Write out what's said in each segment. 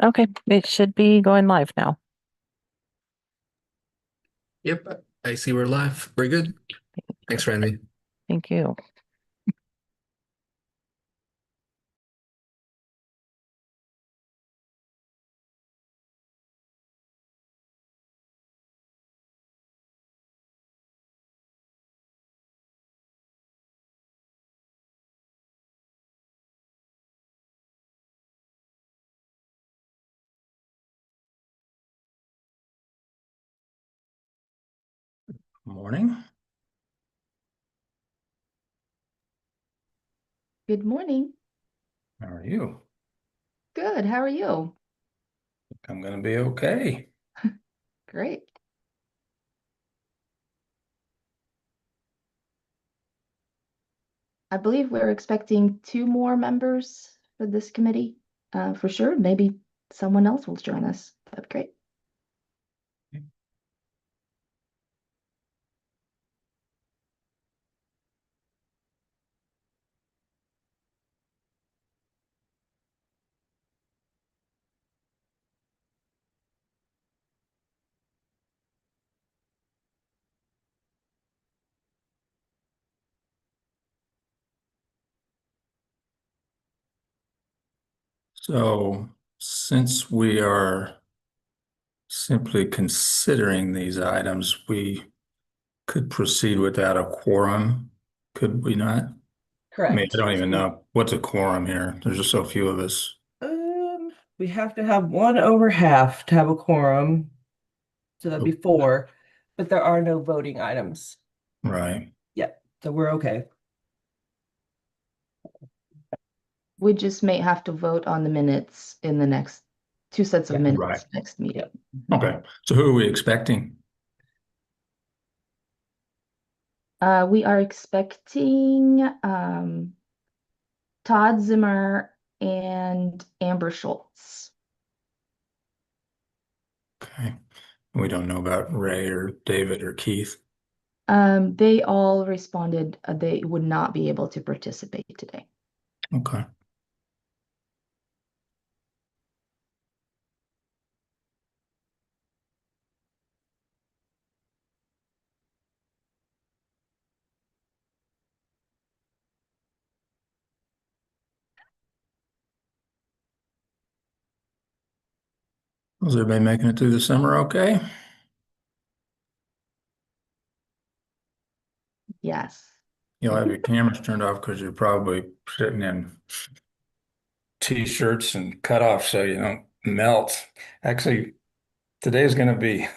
Okay, it should be going live now. Yep, I see we're live. Very good. Thanks, Randy. Thank you. Morning. Good morning. How are you? Good. How are you? I'm gonna be okay. Great. I believe we're expecting two more members for this committee. For sure. Maybe someone else will join us. That'd be great. So, since we are simply considering these items, we could proceed without a quorum, could we not? I mean, I Correct. don't even know what's a quorum here. There's just so few of us. We have to have one over half to have a quorum. So that'd be four, but there are no voting items. Right. Yep, so we're okay. We just may have to vote on the minutes in the next two sets of Yeah. minutes Right. next meeting. Okay. So who are we expecting? We are expecting Todd Zimmer and Amber Schultz. Okay. We don't know about Ray or David or Keith. They all responded they would not be able to participate today. Okay. Is everybody making it through the summer okay? Yes. You'll have your cameras turned off because you're probably sitting in t-shirts and cut off so you don't melt. Actually, today's going to be a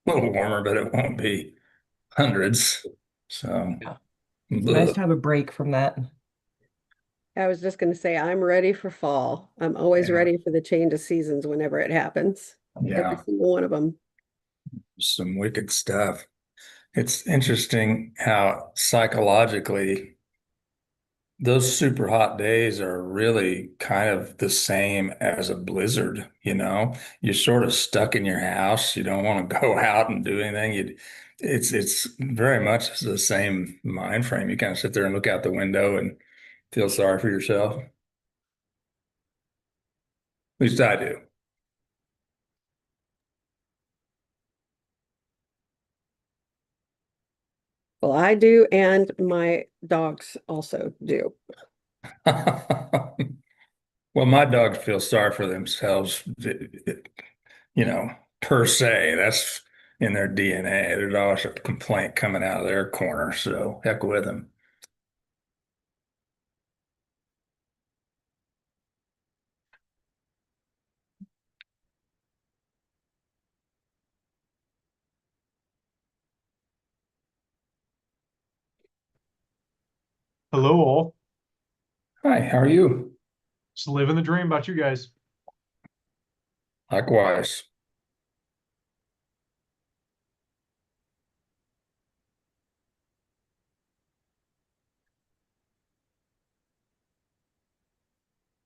little warmer, but it won't be hundreds. So, Yeah. Nice ugh. to have a break from that. I was just going to say, I'm ready for fall. I'm always Yeah. ready for the change of seasons whenever it happens. Every Yeah, single one of them. some wicked stuff. It's interesting how psychologically those super hot days are really kind of the same as a blizzard, you know? You're sort of stuck in your house. You don't want to go out and do anything. It's very much the same mind frame. You kind of sit there and look out the window and feel sorry for yourself. At least I do. Well, I do, and my dogs also do. Well, my dogs feel sorry for themselves, you know, per se. That's in their DNA. There's always a complaint coming out of their corner. So heck with them. Hello, all. Hi, how are you? Just living the dream about you guys. Likewise.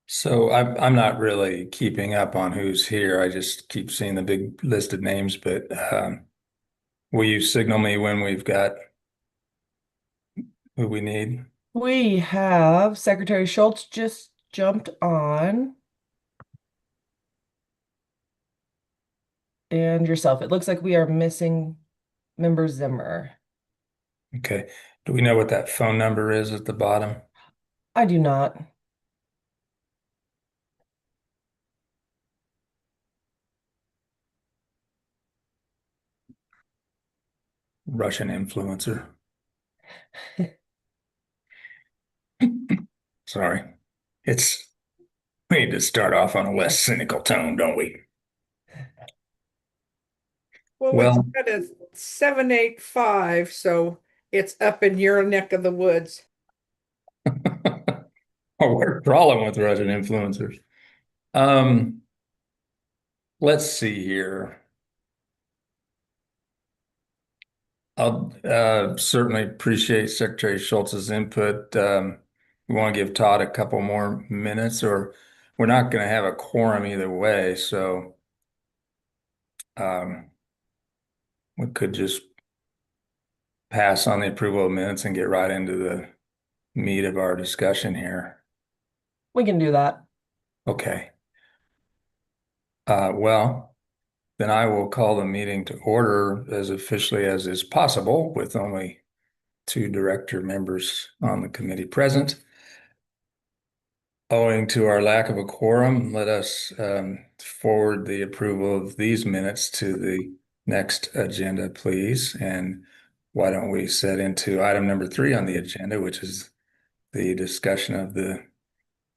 So I'm not really keeping up on who's here. I just keep seeing the big list of names, but will you signal me when we've got who we need? We have Secretary Schultz just jumped on. and yourself. It looks like we are missing member Zimmer. Okay. Do we know what that phone number is at the bottom? I do not. Russian influencer. Sorry. We need to start off on a less cynical tone, don't we? Well, Well- it's got a 785, so it's up in your neck of the woods. Oh, we're crawling with Russian influencers. Let's see here. I'll certainly appreciate Secretary Schultz's input. We want to give Todd a couple more minutes, or we're not going to have a quorum either way, so we could just pass on the approval of minutes and get right into the meat of our discussion here. We can do that. Okay. Well, then I will call the meeting to order as officially as is possible with only 2 director members on the committee present. Owing to our lack of a quorum, let us forward the approval of these minutes to the next agenda, please. And why don't we set into item number 3 on the agenda, which is the discussion of the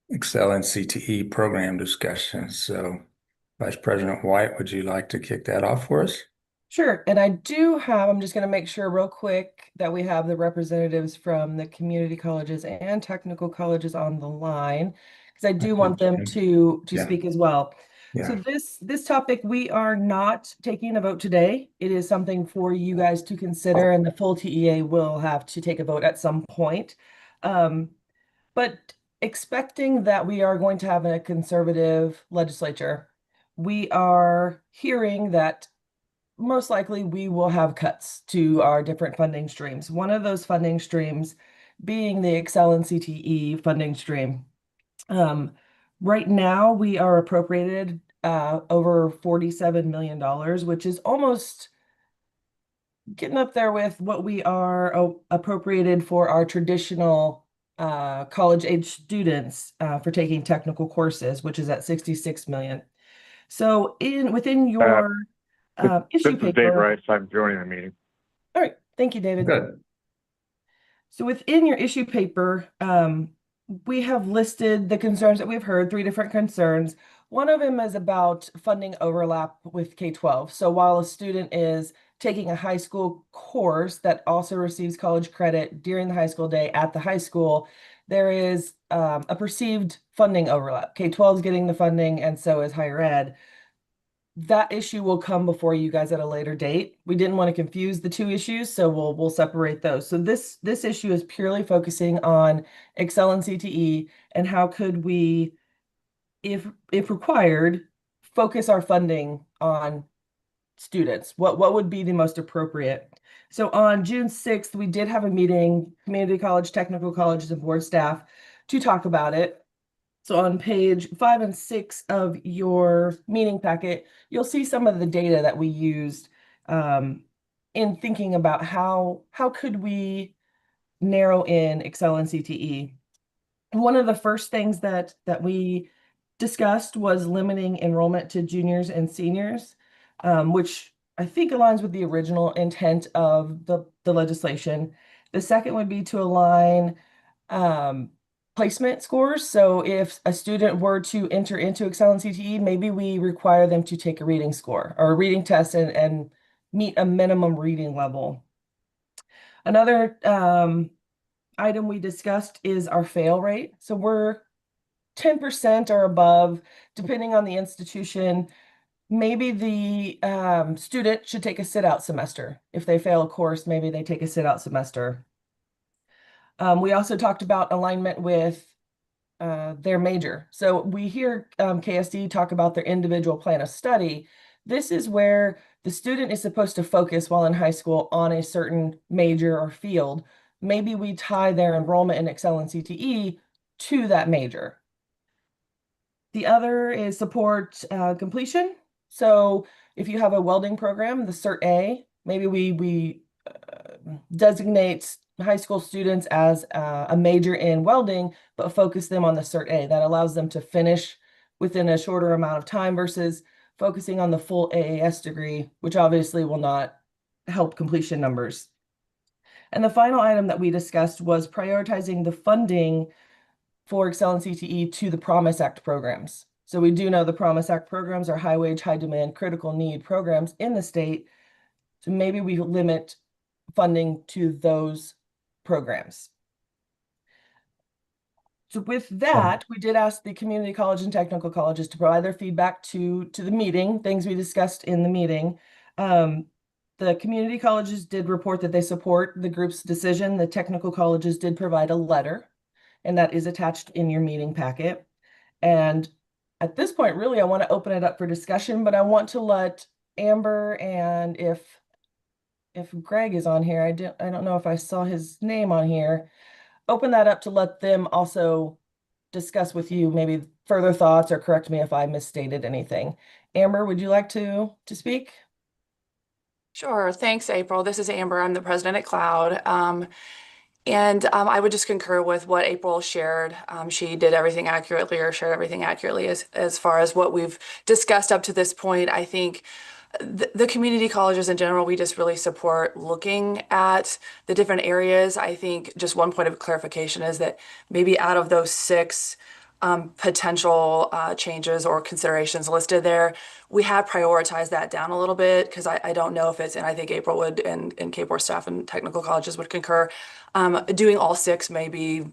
Excel and CTE program discussion. So Vice President White, would you like to kick that off for us? Sure. And I'm just going to make sure real quick that we have the representatives from the community colleges and technical colleges on the line, because I do want them to Yeah. speak as well. So Yeah, this topic, we are not taking a vote today. It is something for you guys to consider, and the full TEA will have to take a vote at some point. But expecting that we are going to have a conservative legislature, we are hearing that most likely we will have cuts to our different funding streams. One of those funding streams being the Excel and CTE funding stream. Right now we are appropriated over $47 million, which is almost getting up there with what we are appropriated for our traditional college age students for taking technical courses, which is at 66 million. So within your issue This is Dave paper. Rice. I'm joining the meeting. All right, thank you, David. good. So within your issue paper, we have listed the concerns that we've heard, 3 different concerns. One of them is about funding overlap with K-12. So while a student is taking a high school course that also receives college credit during the high school day at the high school, there is a perceived funding overlap. K-12 is getting the funding, and so is higher ed. That issue will come before you guys at a later date. We didn't want to confuse the 2 issues, so we'll separate those. So this issue is purely focusing on Excel and CTE and how could we, if required, focus our funding on students. What would be the most appropriate? So on June 6th, we did have a meeting, community college, technical colleges, and board staff to talk about it. So on page 5 and 6 of your meeting packet, you'll see some of the data that we used in thinking about how could we narrow in Excel and CTE. One of the first things that we discussed was limiting enrollment to juniors and seniors, which I think aligns with the original intent of the legislation. The second would be to align placement scores. So if a student were to enter into Excel and CTE, maybe we require them to take a reading score or a reading test and meet a minimum reading level. Another item we discussed is our fail rate. So we're 10% or above, depending on the institution. Maybe the student should take a sit-out semester. If they fail a course, maybe they take a sit-out semester. We also talked about alignment with their major. So we hear KSD talk about their individual plan of study. This is where the student is supposed to focus while in high school on a certain major or field. Maybe we tie their enrollment in Excel and CTE to that major. The other is support completion. So if you have a welding program, the Cert A, maybe we designate high school students as a major in welding, but focus them on the Cert A. That allows them to finish within a shorter amount of time versus focusing on the full AAS degree, which obviously will not help completion numbers. And the final item that we discussed was prioritizing the funding for Excel and CTE to the Promise Act programs. So we do know the Promise Act programs are high wage, high demand, critical need programs in the state. So maybe we limit funding to those programs. So with that, we did ask the community college and technical colleges to provide their feedback to the meeting, things we discussed in the meeting. The community colleges did report that they support the group's decision. The technical colleges did provide a letter, and that is attached in your meeting packet. And at this point, really, I want to open it up for discussion, but I want to let Amber, and if Greg is on here, I don't know if I saw his name on here, open that up to let them also discuss with you maybe further thoughts or correct me if I misstated anything. Amber, would you like to speak? Sure. Thanks, April. This is Amber. I'm the president at Cloud. I would just concur with what April shared. She did everything accurately or shared everything accurately as far as what we've discussed up to this point. I think the community colleges in general, we just really support looking at the different areas. I think just one point of clarification is that maybe out of those 6 potential changes or considerations listed there, we have prioritized that down a little bit because I don't know if it's, and I think April would and K-Board staff and technical colleges would concur, doing all 6 may be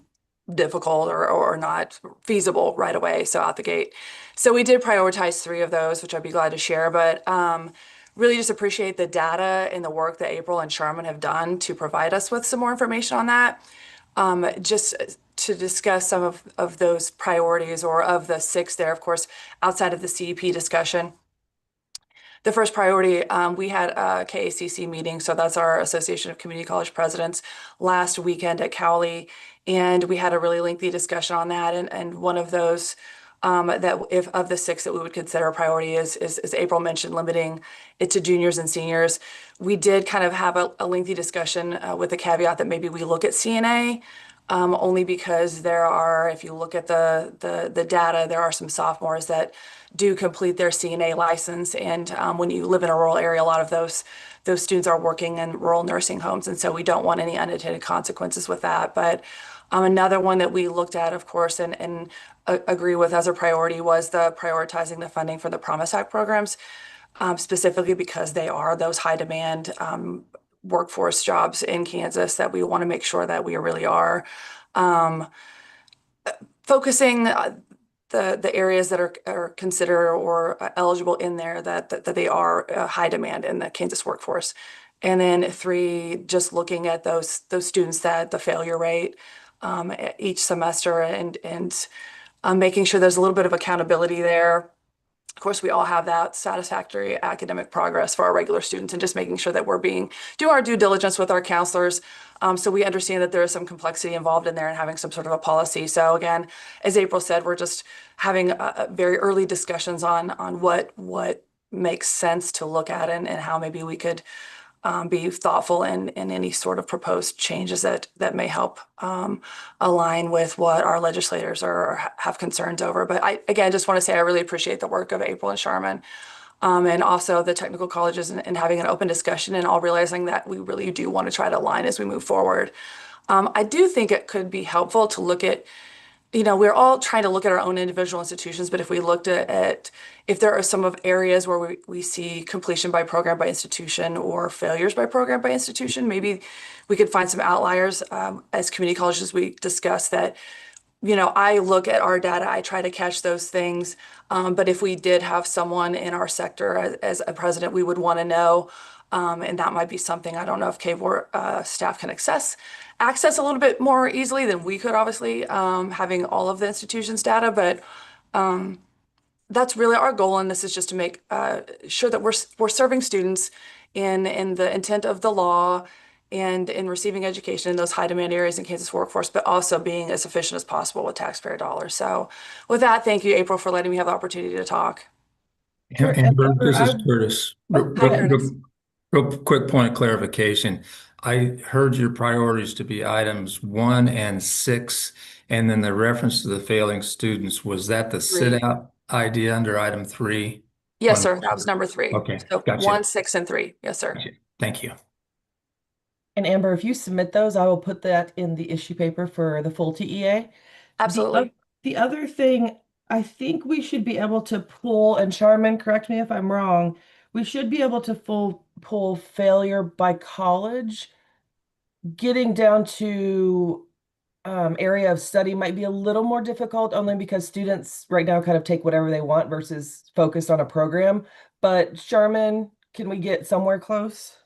difficult or not feasible right away, so out the gate. So we did prioritize 3 of those, which I'd be glad to share, but really just appreciate the data and the work that April and Sharman have done to provide us with some more information on that. Just to discuss some of those priorities, or of the 6 there, of course, outside of the CEP discussion. The first priority, we had a KACC meeting, so that's our Association of Community College Presidents, last weekend at Cowley, and we had a really lengthy discussion on that. And one of those that if of the 6 that we would consider a priority is, as April mentioned, limiting it to juniors and seniors. We did kind of have a lengthy discussion with the caveat that maybe we look at CNA. Only because there are, if you look at the data, there are some sophomores that do complete their CNA license. And when you live in a rural area, a lot of those students are working in rural nursing homes. And so we don't want any unintended consequences with that. But another one that we looked at, of course, and agree with as a priority was the prioritizing the funding for the Promise Act programs, specifically because they are those high demand workforce jobs in Kansas that we want to make sure that we really are focusing the areas that are considered or eligible in there that they are high demand in the Kansas workforce. And then 3, just looking at those students that the failure rate each semester and making sure there's a little bit of accountability there. Of course, we all have that satisfactory academic progress for our regular students, and just making sure that we're doing our due diligence with our counselors. So we understand that there is some complexity involved in there and having some sort of a policy. So again, as April said, we're just having a very early discussions on what makes sense to look at and how maybe we could be thoughtful in any sort of proposed changes that may help align with what our legislators have concerns over. But I, again, just want to say I really appreciate the work of April and Sharman, and also the technical colleges and having an open discussion, and all realizing that we really do want to try to align as we move forward. I do think it could be helpful to look at, we're all trying to look at our own individual institutions, but if we looked at if there are some of areas where we see completion by program by institution or failures by program by institution, maybe we could find some outliers as community colleges. We discussed that, I look at our data, I try to catch those things. But if we did have someone in our sector as a president, we would want to know. And that might be something, I don't know if K-Board staff can access a little bit more easily than we could, obviously, having all of the institution's data. But that's really our goal, and this is just to make sure that we're serving students in the intent of the law and in receiving education in those high demand areas in Kansas workforce, but also being as efficient as possible with taxpayer dollars. So with that, thank you, April, for letting me have the opportunity to talk. Sure, and Amber, Amber, this is I- Curtis. Oh, hi, Curtis. Real quick point of clarification. I heard your priorities to be items 1 and 6, and then the reference to the failing students. Was that the Three. sit out idea under item 3? Yes, On- sir. That was number 3. Okay, So gotcha. 1, 6, and 3. Yes, sir. Gotcha. Thank you. And Amber, if you submit those, I will put that in the issue paper for the full TEA. Absolutely. The other thing, I think we should be able to pull, and Charmin, correct me if I'm wrong, we should be able to pull failure by college. Getting down to area of study might be a little more difficult only because students right now kind of take whatever they want versus focused on a program. But Charmin, can we get somewhere close?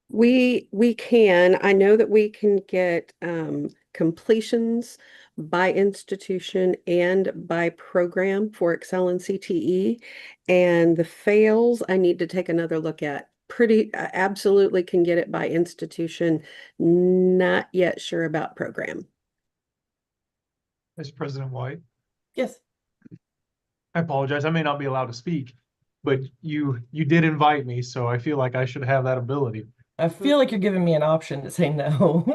We can. I know that we can get completions by institution and by program for Excel and CTE. And the fails, I need to take another look at. Absolutely can get it by institution. Not yet sure about program. Mr. President White, Yes. I apologize. I may not be allowed to speak, but you did invite me, so I feel like I should have that ability. I feel like you're giving me an option to say no.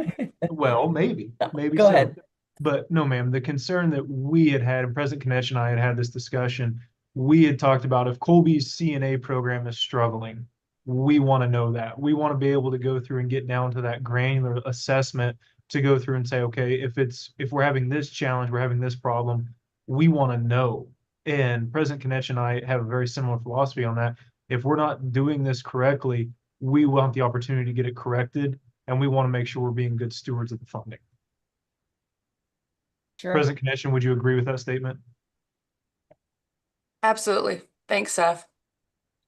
Well, maybe Go so. ahead. But no, ma'am, the concern that we had and President Kanesh and I had this discussion, we had talked about if Colby's CNA program is struggling, we want to know that. We want to be able to go through and get down to that granular assessment to go through and say, okay, if we're having this challenge, we're having this problem, we want to know. And President Kanesh and I have a very similar philosophy on that. If we're not doing this correctly, we want the opportunity to get it corrected, and we want to make sure we're being good stewards of the funding. Sure. President Kanesh, would you agree with that statement? Absolutely. Thanks, Seth.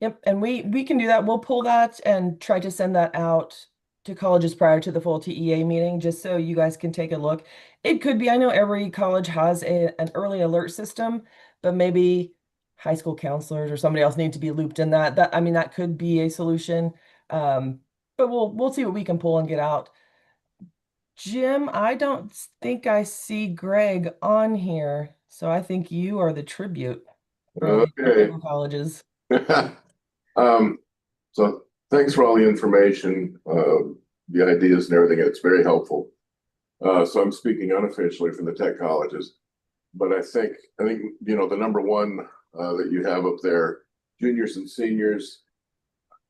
Yep, and we can do that. We'll pull that and try to send that out to colleges prior to the full TEA meeting, just so you guys can take a look. It could be, I know every college has an early alert system, but maybe high school counselors or somebody else need to be looped in that. I mean, that could be a solution. But we'll see what we can pull and get out. Jim, I don't think I see Greg on here, so I think you are the tribute for the Okay. colleges. So thanks for all the information, the ideas and everything. It's very helpful. So I'm speaking unofficially from the tech colleges, but I think, you know, the number one that you have up there, juniors and seniors,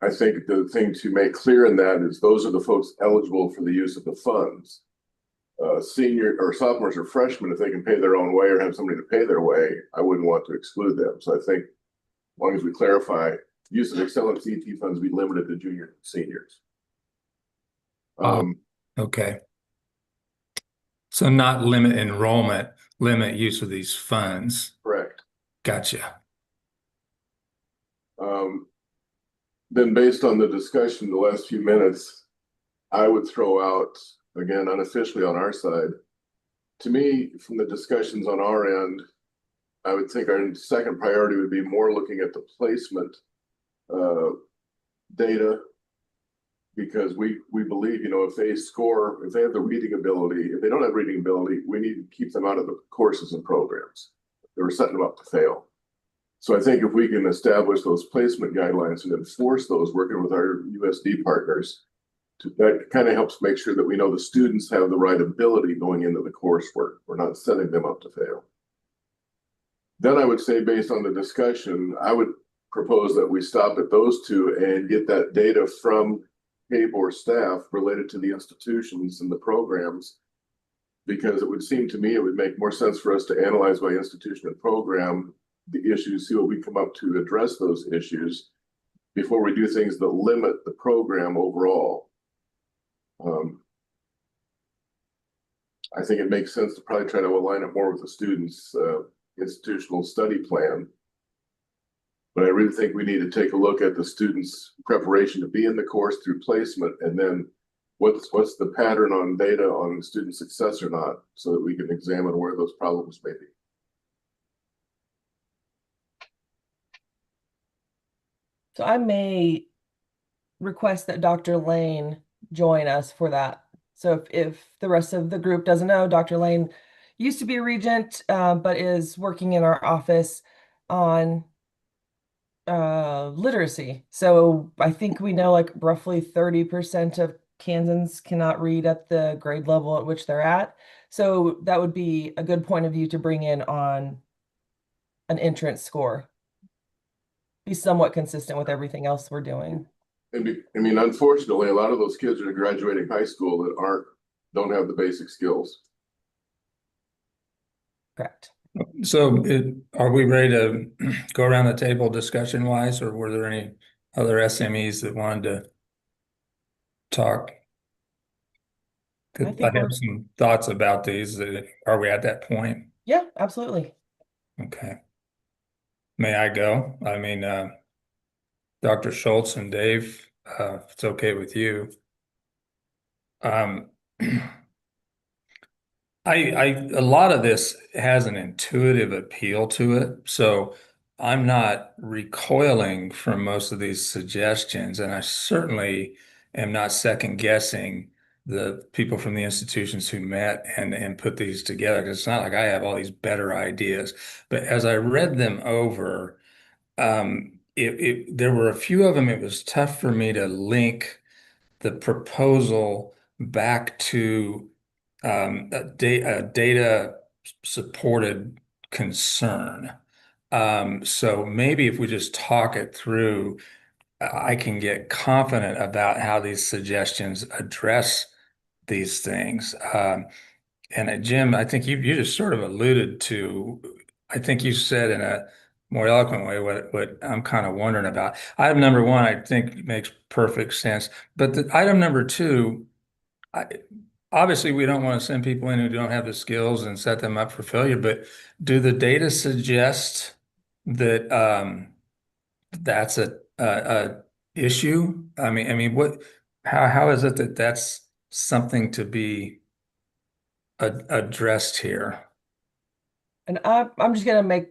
I think the thing to make clear in that is those are the folks eligible for the use of the funds. Senior or sophomores or freshmen, if they can pay their own way or have somebody to pay their way, I wouldn't want to exclude them. So I think as long as we clarify, use of Excel and CT funds be limited to juniors and seniors. Okay. So not limit enrollment, limit use of these funds. Correct. Gotcha. Then based on the discussion the last few minutes, I would throw out, again, unofficially on our side, to me, from the discussions on our end, I would think our second priority would be more looking at the placement data, because we believe, you know, if they have the reading ability, if they don't have reading ability, we need to keep them out of the courses and programs. They were setting them up to fail. So I think if we can establish those placement guidelines and enforce those, working with our USD partners, that kind of helps make sure that we know the students have the right ability going into the coursework. We're not setting them up to fail. Then I would say, based on the discussion, I would propose that we stop at those two and get that data from KBOR staff related to the institutions and the programs, because it would seem to me it would make more sense for us to analyze by institution and program the issues, see what we come up to address those issues before we do things that limit the program overall. I think it makes sense to probably try to align it more with the students' institutional study plan. But I really think we need to take a look at the students' preparation to be in the course through placement, and then what's the pattern on data on student success or not, so that we can examine where those problems may be. So I may request that Dr. Lane join us for that. So if the rest of the group doesn't know, Dr. Lane used to be a regent, but is working in our office on literacy. So I think we know like roughly 30% of Kansans cannot read at the grade level at which they're at. So that would be a good point of view to bring in on an entrance score. Be somewhat consistent with everything else we're doing. I mean, unfortunately, a lot of those kids are graduating high school that don't have the basic skills. Correct. So are we ready to go around the table discussion wise, or were there any other SMEs that wanted to talk? 'Cause I think I have we're- some thoughts about these. Are we at that point? Yeah, absolutely. Okay. May I go? I mean, Dr. Schultz and Dave, if it's okay with you. A lot of this has an intuitive appeal to it, so I'm not recoiling from most of these suggestions, and I certainly am not second guessing the people from the institutions who met and put these together. 'Cause it's not like I have all these better ideas, but as I read them over, there were a few of them. It was tough for me to link the proposal back to a data supported concern. So maybe if we just talk it through, I can get confident about how these suggestions address these things. And Jim, I think you just sort of alluded to, I think you said in a more eloquent way what I'm kind of wondering about. Item number one, I think makes perfect sense. But the item number two, obviously we don't want to send people in who don't have the skills and set them up for failure, but do the data suggest that that's a issue? I mean, how is it that that's something to be addressed here? And I'm just gonna make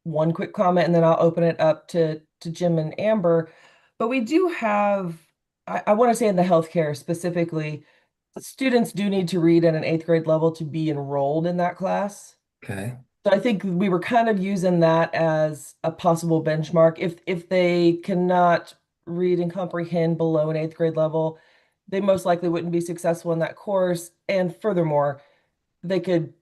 one quick comment and then I'll open it up to Jim and Amber. But we do have, I want to say in the healthcare specifically, students do need to read at an 8th grade level to be enrolled in that class. Okay. So I think we were kind of using that as a possible benchmark. If they cannot read and comprehend below an 8th grade level, they most likely wouldn't be successful in that course. And furthermore, they could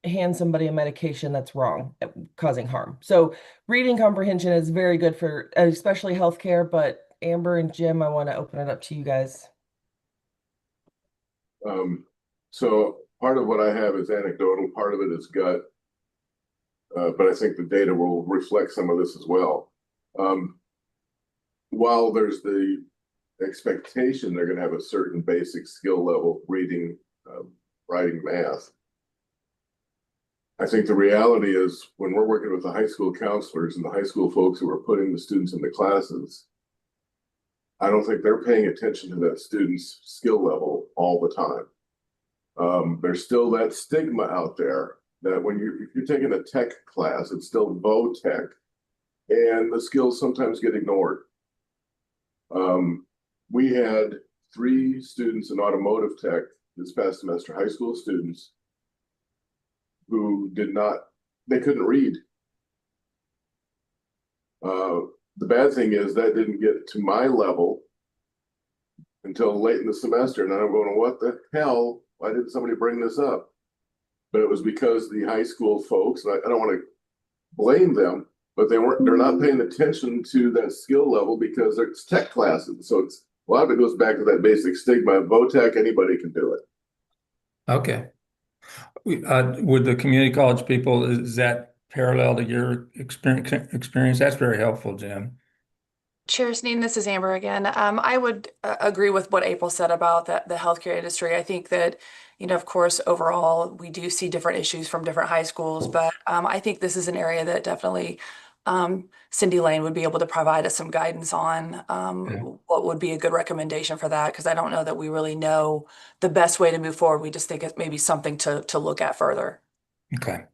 hand somebody a medication that's wrong, causing harm. So reading comprehension is very good for especially healthcare, but Amber and Jim, I want to open it up to you guys. So part of what I have is anecdotal, part of it is gut. But I think the data will reflect some of this as well. While there's the expectation they're going to have a certain basic skill level, reading, writing, math, I think the reality is when we're working with the high school counselors and the high school folks who are putting the students into classes, I don't think they're paying attention to that student's skill level all the time. There's still that stigma out there that if you're taking a tech class, it's still vo-tech, and the skills sometimes get ignored. We had 3 students in automotive tech this past semester, high school students, who they couldn't read. The bad thing is that didn't get to my level until late in the semester. And I'm going, what the hell? Why didn't somebody bring this up? But it was because the high school folks, and I don't want to blame them, but they're not paying attention to that skill level because it's tech classes. So a lot of it goes back to that basic stigma. Vo-tech, anybody can do it. Okay. Would the community college people, is that parallel to your experience? That's very helpful, Jim. Chair Sneen, this is Amber again. I would agree with what April said about the healthcare industry. I think that, of course, overall, we do see different issues from different high schools, but I think this is an area that definitely Cindy Lane would be able to provide us some guidance on what would be a good recommendation for that, because I don't know that we really know the best way to move forward. We just think it's maybe something to look at further. Okay.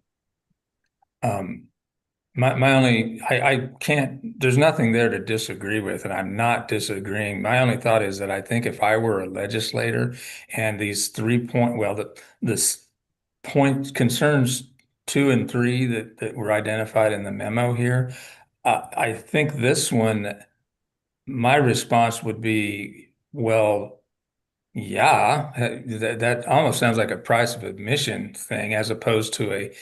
I can't, there's nothing there to disagree with, and I'm not disagreeing. My only thought is that I think if I were a legislator and these 3 point, this point concerns 2 and 3 that were identified in the memo here, I think this one, my response would be, well, yeah, that almost sounds like a price of admission thing as opposed to a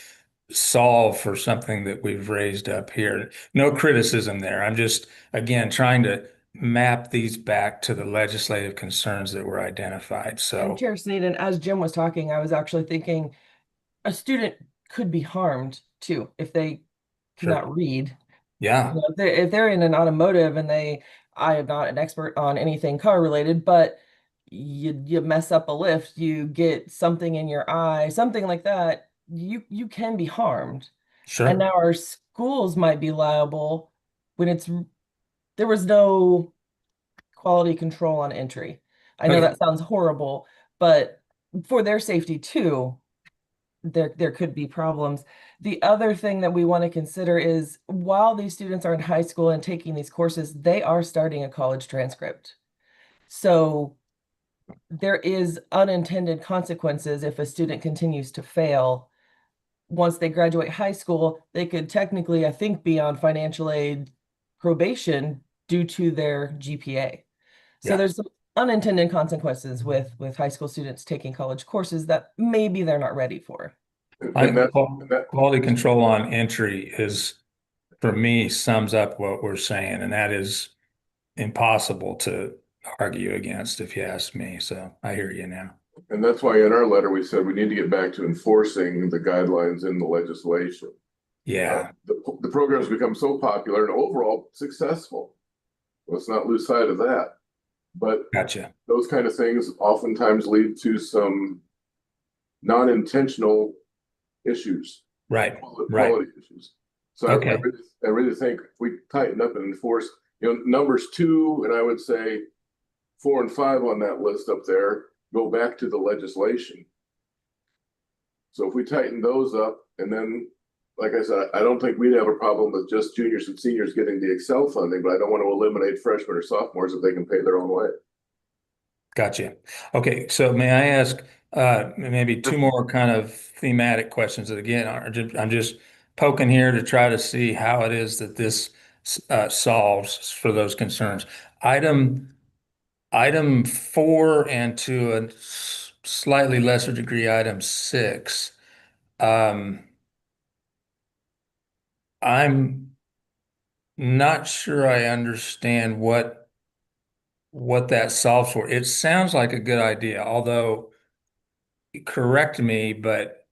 solve for something that we've raised up here. No criticism there. I'm just, again, trying to map these back to the legislative concerns that were identified. And So, Chair Sneeden, as Jim was talking, I was actually thinking a student could be harmed too if they Sure. cannot read. yeah, You know, if they're in an automotive and I am not an expert on anything car related, but you mess up a lift, you get something in your eye, something like that, you can be harmed. And sure. now our schools might be liable when there was no quality control on entry. I know Okay. that sounds horrible, but for their safety too, there could be problems. The other thing that we want to consider is while these students are in high school and taking these courses, they are starting a college transcript. So there is unintended consequences if a student continues to fail. Once they graduate high school, they could technically, I think, be on financial aid probation due to their GPA. So Yeah. there's some unintended consequences with high school students taking college courses that maybe they're not ready for. And that, Quality control on entry is, for me, sums up what we're saying, and that is impossible to argue against, if you ask me. So I hear you now. and that's why in our letter, we said we need to get back to enforcing the guidelines in the legislation. Yeah, The program's become so popular and overall successful. Let's not lose sight of that. But gotcha. those kind of things oftentimes lead to some non-intentional issues, Right, quality issues. So Okay. I really think if we tighten up and enforce, numbers 2, and I would say 4 and 5 on that list up there, go back to the legislation. So if we tighten those up, and then, like I said, I don't think we'd have a problem with just juniors and seniors getting the Excel funding, but I don't want to eliminate freshmen or sophomores if they can pay their own way. Gotcha. Okay, so may I ask maybe 2 more kind of thematic questions that again I'm just poking here to try to see how it is that this solves for those concerns. Item 4 and to a slightly lesser degree, item 6. I'm not sure I understand what that solves for. It sounds like a good idea, although correct me, but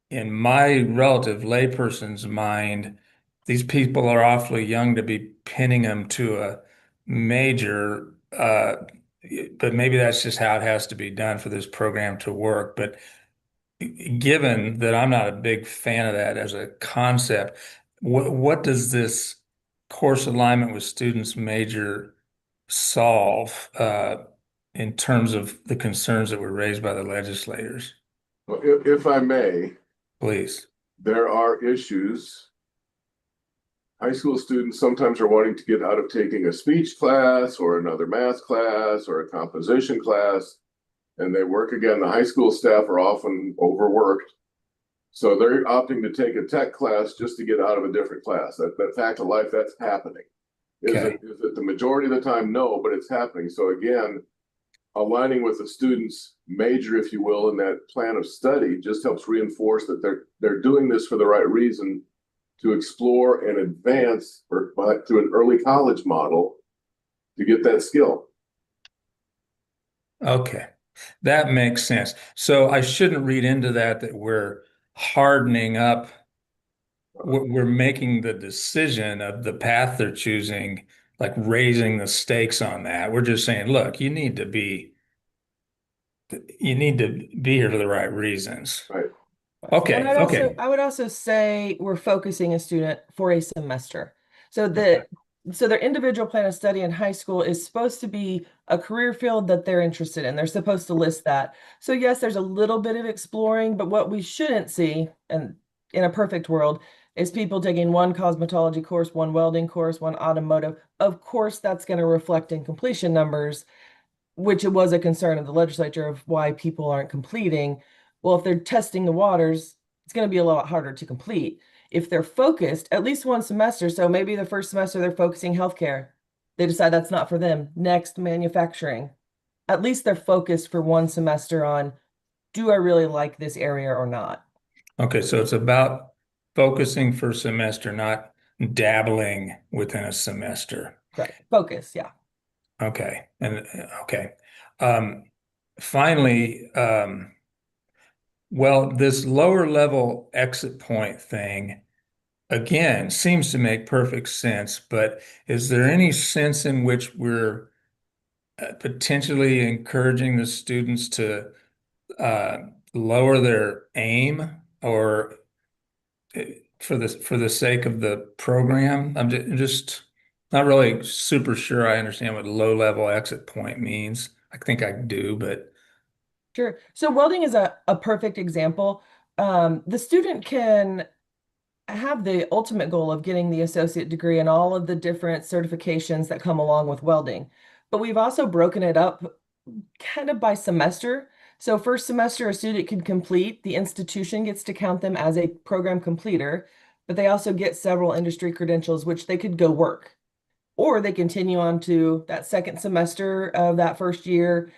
in my relative layperson's mind, these people are awfully young to be pinning them to a major, but maybe that's just how it has to be done for this program to work. But given that I'm not a big fan of that as a concept, what does this course alignment with students major solve in terms of the concerns that were raised by the legislators? Well, if I may, Please. there are issues. High school students sometimes are wanting to get out of taking a speech class or another math class or a composition class, and they work again. The high school staff are often overworked. So they're opting to take a tech class just to get out of a different class. That fact of life, that's happening. Is it the majority of the time? No, but it's happening. So again, aligning with the student's major, if you will, in that plan of study just helps reinforce that they're doing this for the right reason, to explore and advance or through an early college model to get that skill. Okay, that makes sense. So I shouldn't read into that we're hardening up. We're making the decision of the path they're choosing, like raising the stakes on that. We're just saying, look, you need to be here for the right reasons. Right. Okay. And I would also say we're focusing a student for a semester. So their individual plan of study in high school is supposed to be a career field that they're interested in. They're supposed to list that. So yes, there's a little bit of exploring, but what we shouldn't see, and in a perfect world, is people taking one cosmetology course, one welding course, one automotive. Of course, that's going to reflect in completion numbers, which it was a concern of the legislature of why people aren't completing. Well, if they're testing the waters, it's going to be a lot harder to complete. if they're focused at least one semester, so maybe the first semester they're focusing healthcare, they decide that's not for them. Next, manufacturing. At least they're focused for one semester on, do I really like this area or not? Okay, so it's about focusing for a semester, not dabbling within a semester. Correct. Focus, yeah. Okay, and okay. Finally, well, this lower level exit point thing, again, seems to make perfect sense, but is there any sense in which we're potentially encouraging the students to lower their aim, or for the sake of the program? I'm just not really super sure I understand what low level exit point means. I think I do, but Sure. So welding is a perfect example. The student can have the ultimate goal of getting the associate degree and all of the different certifications that come along with welding. But we've also broken it up kind of by semester. So first semester, a student can complete, the institution gets to count them as a program completer, but they also get several industry credentials, which they could go work. Or they continue on to that second semester of that first year,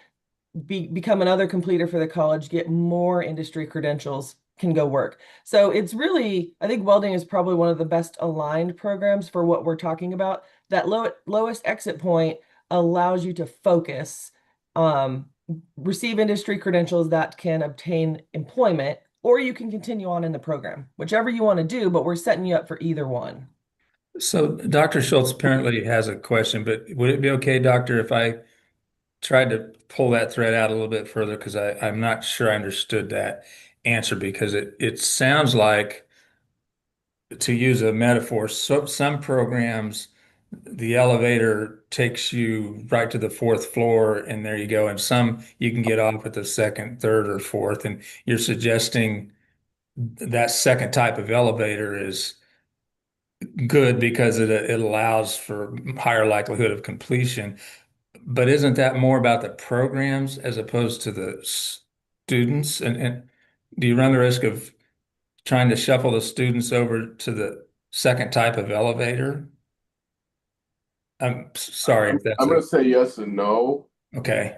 become another completer for the college, get more industry credentials, can go work. So it's really, I think welding is probably one of the best aligned programs for what we're talking about. That lowest exit point allows you to focus, receive industry credentials that can obtain employment, or you can continue on in the program, whichever you want to do, but we're setting you up for either one. so Dr. Schultz apparently has a question, but would it be okay, Doctor, if I tried to pull that thread out a little bit further, because I'm not sure I understood that answer, because it sounds like, to use a metaphor, so some programs the elevator takes you right to the fourth floor and there you go, and some you can get off at the second, third, or fourth, and you're suggesting that second type of elevator is good because it allows for higher likelihood of completion. But isn't that more about the programs as opposed to the students? And do you run the risk of trying to shuffle the students over to the second type of elevator? I'm sorry if that's I'm going to say yes and no. okay.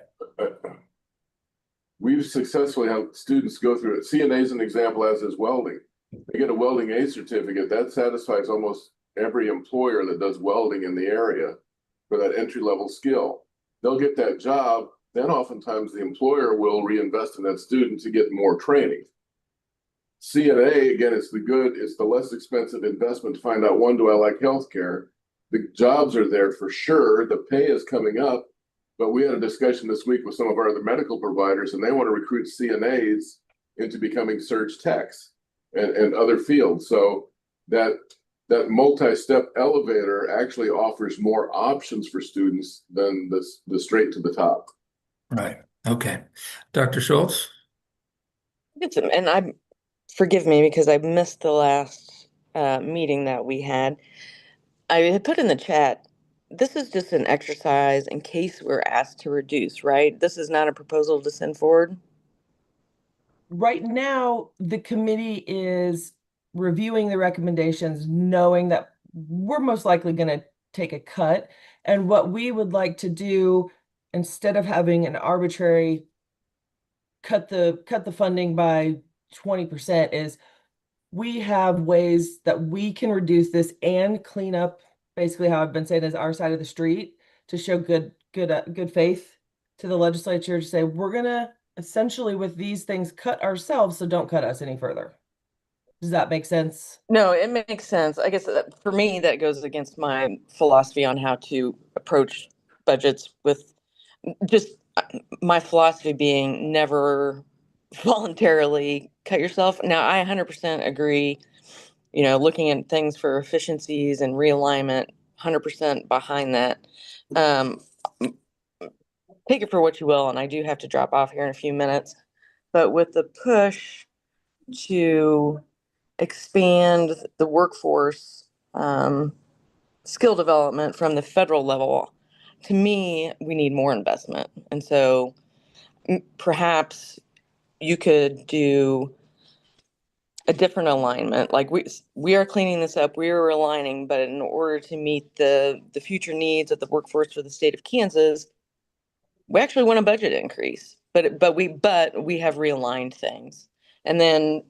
We've successfully had students go through it. CNA is an example, as is welding. They get a welding A certificate that satisfies almost every employer that does welding in the area for that entry level skill. They'll get that job, then oftentimes the employer will reinvest in that student to get more training. CNA, again, it's the less expensive investment to find out, one, do I like healthcare? The jobs are there for sure. The pay is coming up, but we had a discussion this week with some of our other medical providers, and they want to recruit CNAs into becoming surge techs and other fields. So that multi-step elevator actually offers more options for students than the straight to the top. Right. Okay. Dr. Schultz? And forgive me because I missed the last meeting that we had. I had put in the chat, this is just an exercise in case we're asked to reduce, right? This is not a proposal to send forward. Right now, the committee is reviewing the recommendations, knowing that we're most likely going to take a cut. And what we would like to do, instead of having an arbitrary cut the funding by 20%, is we have ways that we can reduce this and clean up, basically how I've been saying, is our side of the street, to show good faith to the legislature, to say we're gonna essentially with these things cut ourselves, so don't cut us any further. Does that make sense? No, it makes sense. I guess for me, that goes against my philosophy on how to approach budgets, with just my philosophy being never voluntarily cut yourself. Now, I 100% agree, looking at things for efficiencies and realignment, 100% behind that. Take it for what you will, and I do have to drop off here in a few minutes. But with the push to expand the workforce skill development from the federal level, to me, we need more investment. And so perhaps you could do a different alignment. Like we are cleaning this up, we are aligning, but in order to meet the future needs of the workforce for the state of Kansas, we actually want a budget increase. But we have realigned things. And then,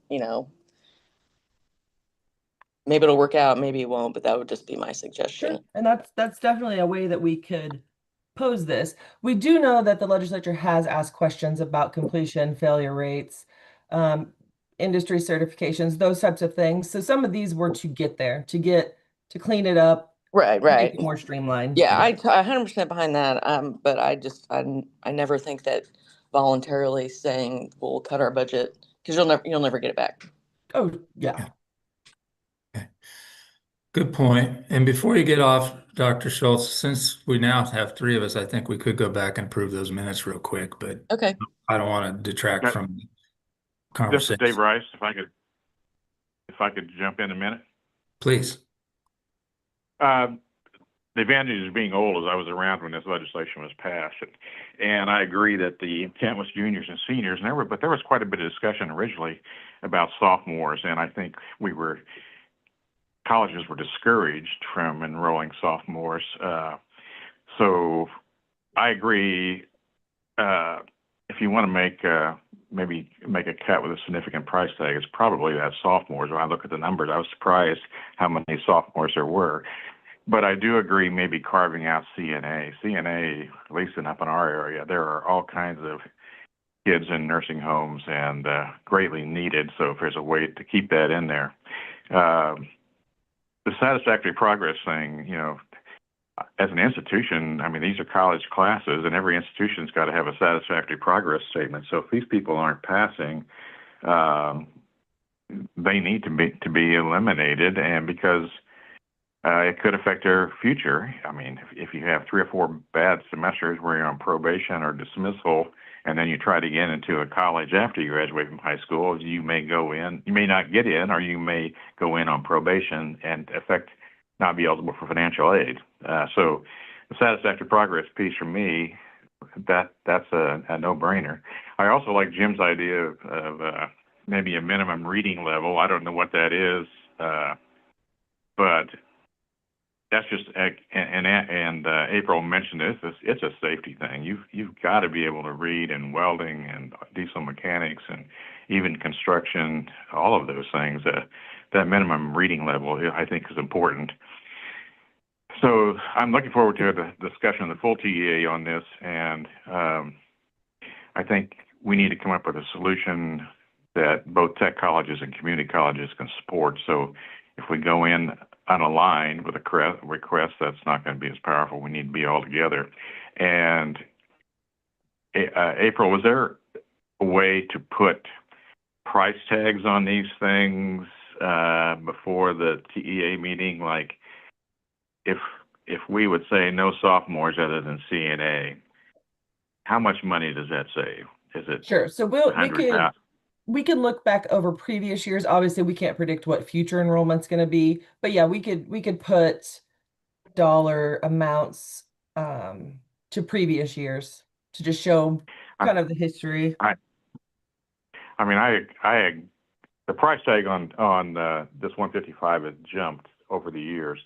maybe it'll work out, maybe it won't, but that would just be my suggestion. Sure. And that's definitely a way that we could pose this. We do know that the legislature has asked questions about completion, failure rates, industry certifications, those types of things. So some of these were to get there, to clean it up, Right, make right. it more streamlined. Yeah, I 100% behind that. But I never think that voluntarily saying we'll cut our budget, because you'll never get it back. Oh, yeah. Good point. And before you get off, Dr. Schultz, since we now have three of us, I think we could go back and approve those minutes real quick, but Okay. I don't want to detract Okay. from the This is conversation. Dave Rice. If I could jump in a minute. Please. The advantage of being old is I was around when this legislation was passed, and I agree that the intent was juniors and seniors, but there was quite a bit of discussion originally about sophomores, and I think colleges were discouraged from enrolling sophomores. So I agree. If you want to maybe make a cut with a significant price tag, it's probably that sophomores. When I look at the numbers, I was surprised how many sophomores there were. But I do agree maybe carving out CNA. CNA, at least up in our area, there are all kinds of kids in nursing homes and greatly needed. So if there's a way to keep that in there. The satisfactory progress thing, as an institution, I mean, these are college classes, and every institution's got to have a satisfactory progress statement. So if these people aren't passing, they need to be eliminated, and because it could affect their future. I mean, if you have 3 or 4 bad semesters where you're on probation or dismissal, and then you try to get into a college after you graduate from high school, you may not get in, or you may go in on probation and not be eligible for financial aid. So the satisfactory progress piece for me, that's a no-brainer. I also like Jim's idea of maybe a minimum reading level. I don't know what that is, but that's just, and April mentioned this, it's a safety thing. You've got to be able to read in welding and diesel mechanics and even construction, all of those things. That minimum reading level, I think, is important. So I'm looking forward to the discussion of the full TEA on this, and I think we need to come up with a solution that both tech colleges and community colleges can support. So if we go in unaligned with a request, that's not going to be as powerful. We need to be all together. And April, was there a way to put price tags on these things before the TEA meeting? Like if we would say no sophomores other than CNA, how much money does that save? Is it Sure. So we can look back over previous years. Obviously, we can't predict what future enrollment's going to be, but yeah, we could put dollar amounts to previous years to just show kind of the history. The price tag on this 155 has jumped over the years,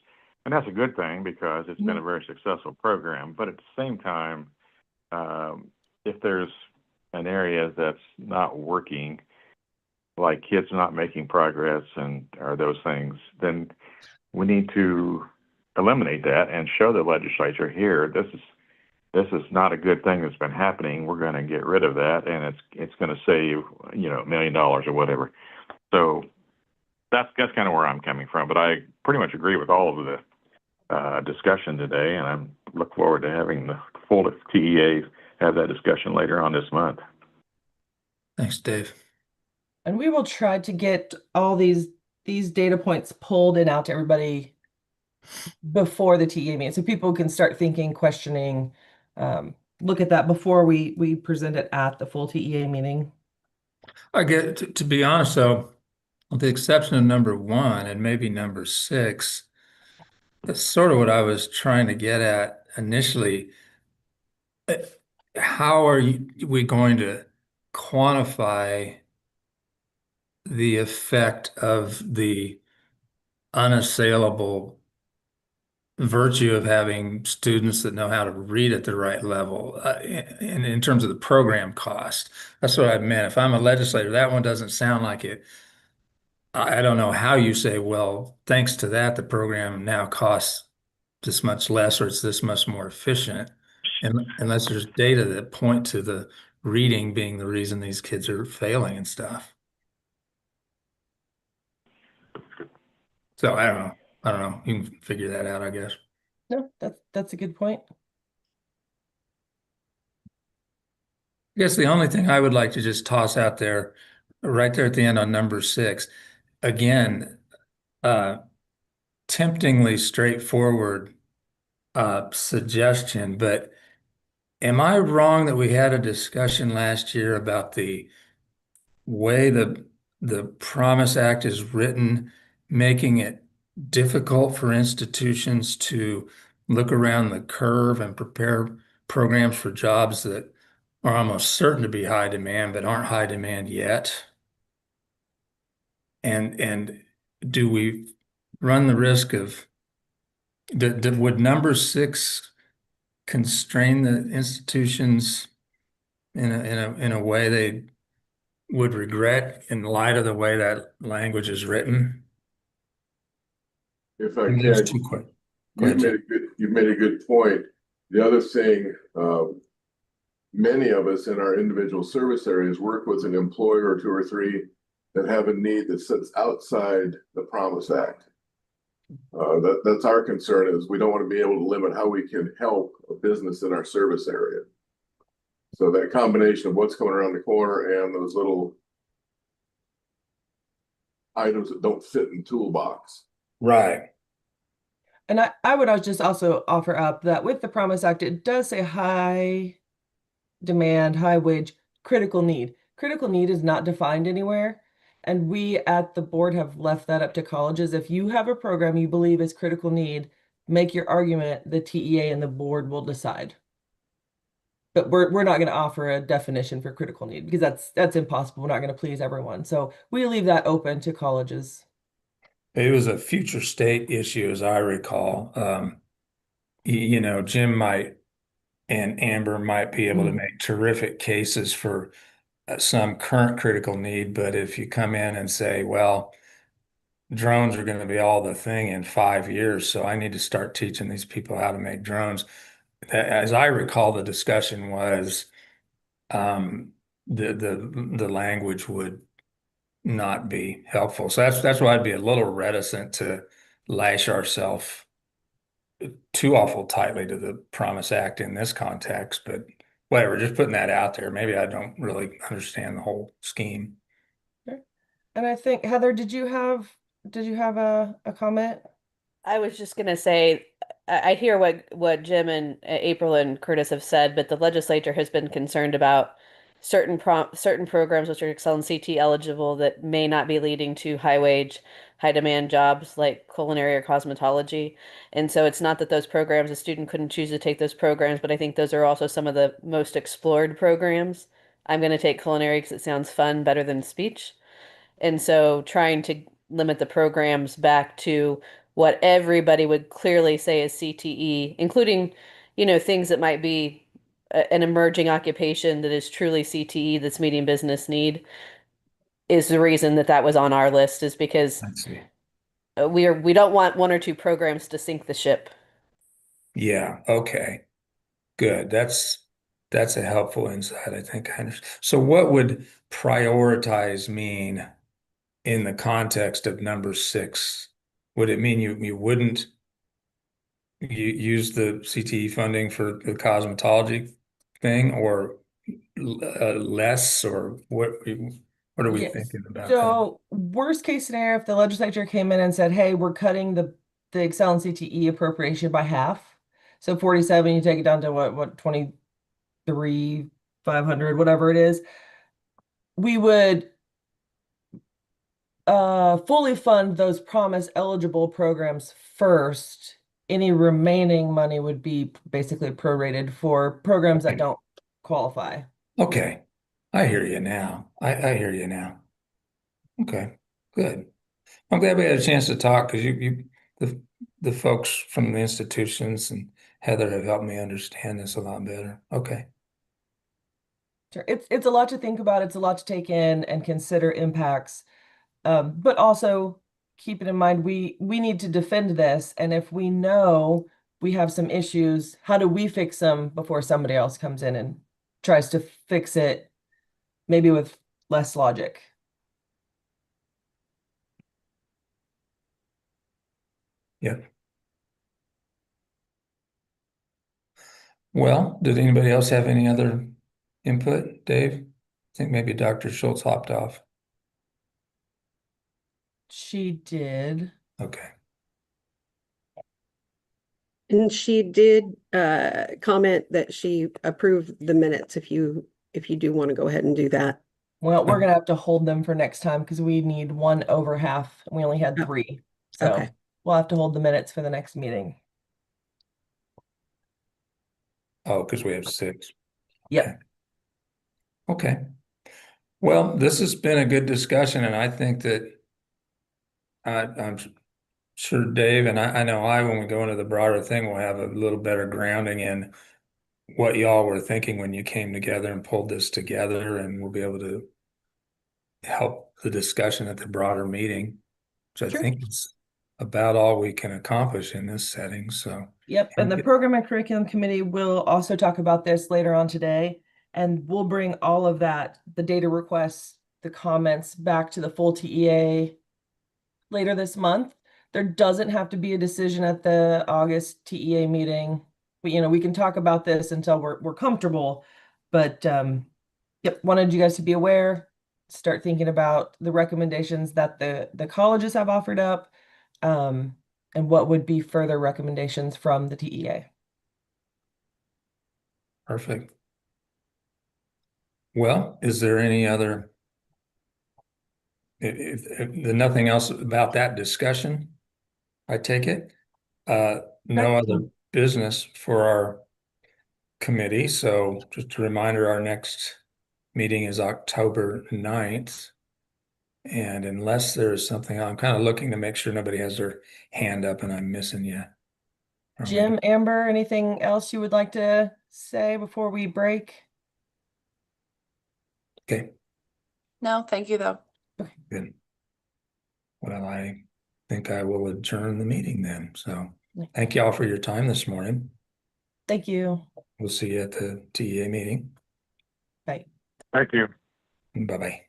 and that's a good thing because it's been a very successful program. But at the same time, if there's an area that's not working, like kids not making progress or those things, then we need to eliminate that and show the legislature here, this is not a good thing that's been happening. We're going to get rid of that, and it's going to save $1 million or whatever. So that's kind of where I'm coming from. But I pretty much agree with all of the discussion today, and I look forward to having the full TEA have that discussion later on this month. Thanks, Dave. And we will try to get all these data points pulled and out to everybody before the TEA meeting, so people can start thinking, questioning, look at that before we present it at the full TEA meeting. I get to be honest, though, with the exception of number 1 and maybe number 6, that's sort of what I was trying to get at initially. How are we going to quantify the effect of the unassailable virtue of having students that know how to read at the right level, in terms of the program cost. That's what I meant. If I'm a legislator, that one doesn't sound like it. I don't know how you say, well, thanks to that, the program now costs this much less or it's this much more efficient, unless there's data that point to the reading being the reason these kids are failing and stuff. So I don't know. I don't know. You can figure that out, I guess. No, that's a good point. I guess the only thing I would like to just toss out there, right there at the end on number 6, again, temptingly straightforward suggestion, but am I wrong that we had a discussion last year about the way the Promise Act is written, making it difficult for institutions to look around the curve and prepare programs for jobs that are almost certain to be high demand, but aren't high demand yet? And do we run the risk of, would number 6 constrain the institutions in a way they would regret in light of the way that language is written? If I And there's can, 2 quick. Go ahead, you've made a good point. The other thing, many of us in our individual service areas work with an employer or 2 or 3 that have a need that sits outside the Promise Act. That's our concern, is we don't want to be able to limit how we can help a business in our service area. So that combination of what's coming around the corner and those little items that don't fit in the toolbox. Right. And I would just also offer up that with the Promise Act, it does say high demand, high wage, critical need. Critical need is not defined anywhere. And we at the board have left that up to colleges. If you have a program you believe is critical need, make your argument, the TEA and the board will decide. But we're not going to offer a definition for critical need because that's impossible. We're not going to please everyone. So we leave that open to colleges. It was a future state issue, as I recall. Jim might and Amber might be able to make terrific cases for some current critical need, but if you come in and say, well, drones are going to be all the thing in 5 years, so I need to start teaching these people how to make drones. As I recall, the discussion was the language would not be helpful. So that's why I'd be a little reticent to lash ourselves too awful tightly to the Promise Act in this context, but whatever, just putting that out there. Maybe I don't really understand the whole scheme. And I think, Heather, did you have a comment? I was just gonna say, I hear what Jim and April and Curtis have said, but the legislature has been concerned about certain programs which are Excel and CT eligible that may not be leading to high wage, high demand jobs like culinary or cosmetology. And so it's not that those programs, a student couldn't choose to take those programs, but I think those are also some of the most explored programs. I'm going to take culinary because it sounds fun, better than speech. And so trying to limit the programs back to what everybody would clearly say is CTE, including, things that might be an emerging occupation that is truly CTE that's meeting business need, is the reason that was on our list, is because we don't want 1 or 2 programs to sink the ship. Yeah, okay. Good. That's a helpful insight, I think. So what would prioritize mean in the context of number 6? Would it mean you wouldn't use the CTE funding for the cosmetology thing, or less, or what are we thinking about that? So worst case scenario, if the legislature came in and said, hey, we're cutting the Excel and CTE appropriation by half. So 47, you take it down to what 23,500, whatever it is. We would fully fund those Promise eligible programs first. Any remaining money would be basically prorated for programs that don't qualify. Okay. I hear you now. I hear you now. Okay, good. I'm glad we had a chance to talk because the folks from the institutions and Heather have helped me understand this a lot better. Okay. Sure. It's a lot to think about. It's a lot to take in and consider impacts. But also keep it in mind, we need to defend this. And if we know we have some issues, how do we fix them before somebody else comes in and tries to fix it, maybe with less logic? Yeah. Well, did anybody else have any other input? Dave? I think maybe Dr. Schultz hopped off. She did. Okay. And she did comment that she approved the minutes if you do want to go ahead and do that. Well, we're gonna have to hold them for next time because we need one over half. And we only had Oh, 3. So okay. we'll have to hold the minutes for the next meeting. Oh, because we have 6. Yep. Okay. Well, this has been a good discussion, and I think that I'm sure Dave and I know when we go into the broader thing, we'll have a little better grounding in what y'all were thinking when you came together and pulled this together, and we'll be able to help the discussion at the broader meeting, which I Sure. think is about all we can accomplish in this setting. So, Yep, and the Program and Curriculum Committee will also talk about this later on today, and we'll bring all of that, the data requests, the comments back to the full TEA later this month. There doesn't have to be a decision at the August TEA meeting. We can talk about this until we're comfortable, but yep, wanted you guys to be aware, start thinking about the recommendations that the colleges have offered up, and what would be further recommendations from the TEA. perfect. Well, is there any other, if nothing else about that discussion, I take it, no other business for our committee. So just a reminder, our next meeting is October 9th. And unless there's something, I'm kind of looking to make sure nobody has their hand up and I'm missing you. Jim, Amber, anything else you would like to say before we break? Okay, No, thank you though. good. Well, I think I will adjourn the meeting then. So thank you all for your time this morning. Thank you. We'll see you at the TEA meeting. Bye. Thank you. Bye-bye.